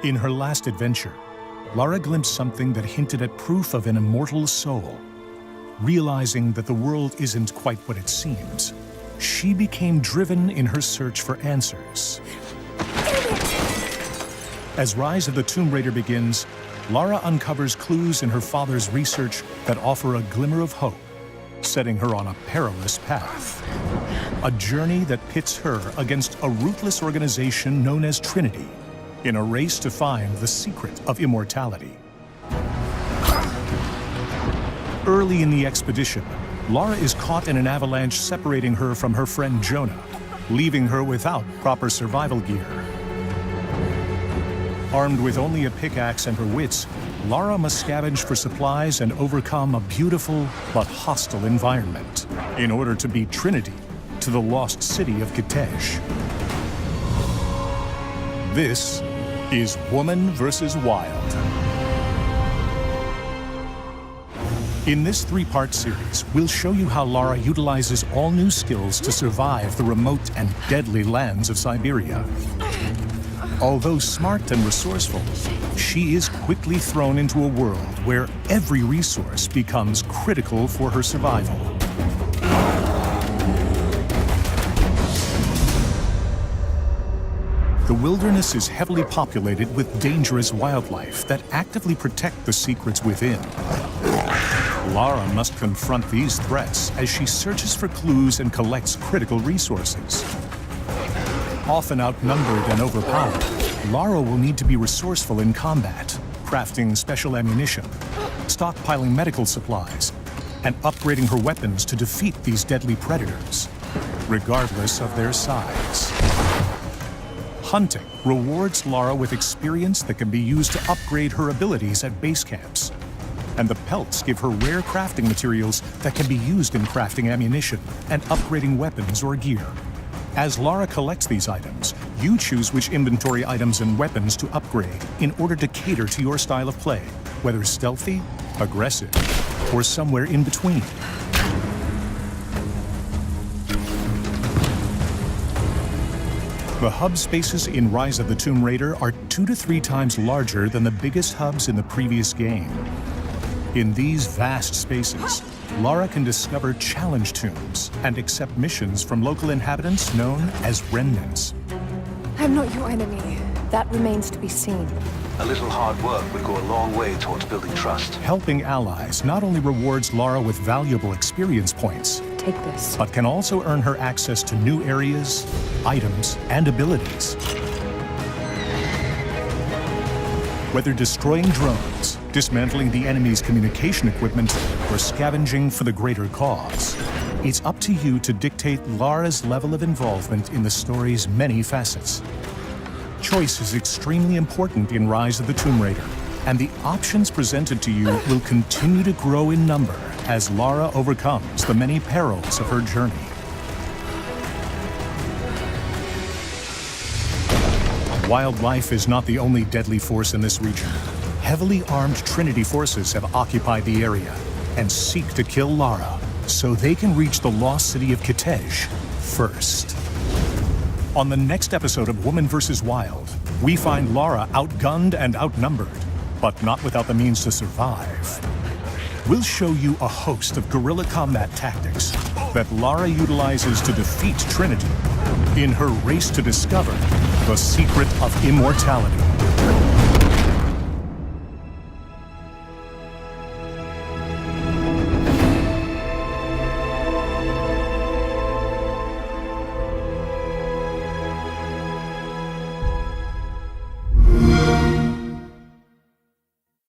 In her last adventure, Lara glimpsed something that hinted at proof of an immortal soul. Realizing that the world isn't quite what it seems, she became driven in her search for answers. As Rise of the Tomb Raider begins, Lara uncovers clues in her father's research that offer a glimmer of hope, setting her on a perilous path. A journey that pits her against a ruthless organization known as Trinity, in a race to find the secret of immortality. Early in the expedition, Lara is caught in an avalanche separating her from her friend Jonah, leaving her without proper survival gear. Armed with only a pickaxe and her wits, Lara must scavenge for supplies and overcome a beautiful but hostile environment in order to beat Trinity to the lost city of Kitezh. This is Woman vs. Wild. In this three-part series, we'll show you how Lara utilizes all new skills to survive the remote and deadly lands of Siberia. Although smart and resourceful, she is quickly thrown into a world where every resource becomes critical for her survival. The wilderness is heavily populated with dangerous wildlife that actively protect the secrets within. Lara must confront these threats as she searches for clues and collects critical resources. Often outnumbered and overpowered, Lara will need to be resourceful in combat, crafting special ammunition, stockpiling medical supplies, and upgrading her weapons to defeat these deadly predators, regardless of their size. Hunting rewards Lara with experience that can be used to upgrade her abilities at base camps. And the pelts give her rare crafting materials that can be used in crafting ammunition and upgrading weapons or gear. As Lara collects these items, you choose which inventory items and weapons to upgrade in order to cater to your style of play, whether stealthy, aggressive, or somewhere in between. The hub spaces in Rise of the Tomb Raider are 2 to 3 times larger than the biggest hubs in the previous game. In these vast spaces, Lara can discover challenge tombs and accept missions from local inhabitants known as remnants. I'm not your enemy. That remains to be seen. A little hard work would go a long way towards building trust. Helping allies not only rewards Lara with valuable experience points, Take this. but can also earn her access to new areas, items, and abilities. Whether destroying drones, dismantling the enemy's communication equipment, or scavenging for the greater cause, it's up to you to dictate Lara's level of involvement in the story's many facets. Choice is extremely important in Rise of the Tomb Raider, and the options presented to you will continue to grow in number as Lara overcomes the many perils of her journey. Wildlife is not the only deadly force in this region. Heavily armed Trinity forces have occupied the area and seek to kill Lara so they can reach the lost city of Kitezh first. On the next episode of Woman vs. Wild, we find Lara outgunned and outnumbered, but not without the means to survive. We'll show you a host of guerrilla combat tactics that Lara utilizes to defeat Trinity in her race to discover the secret of immortality.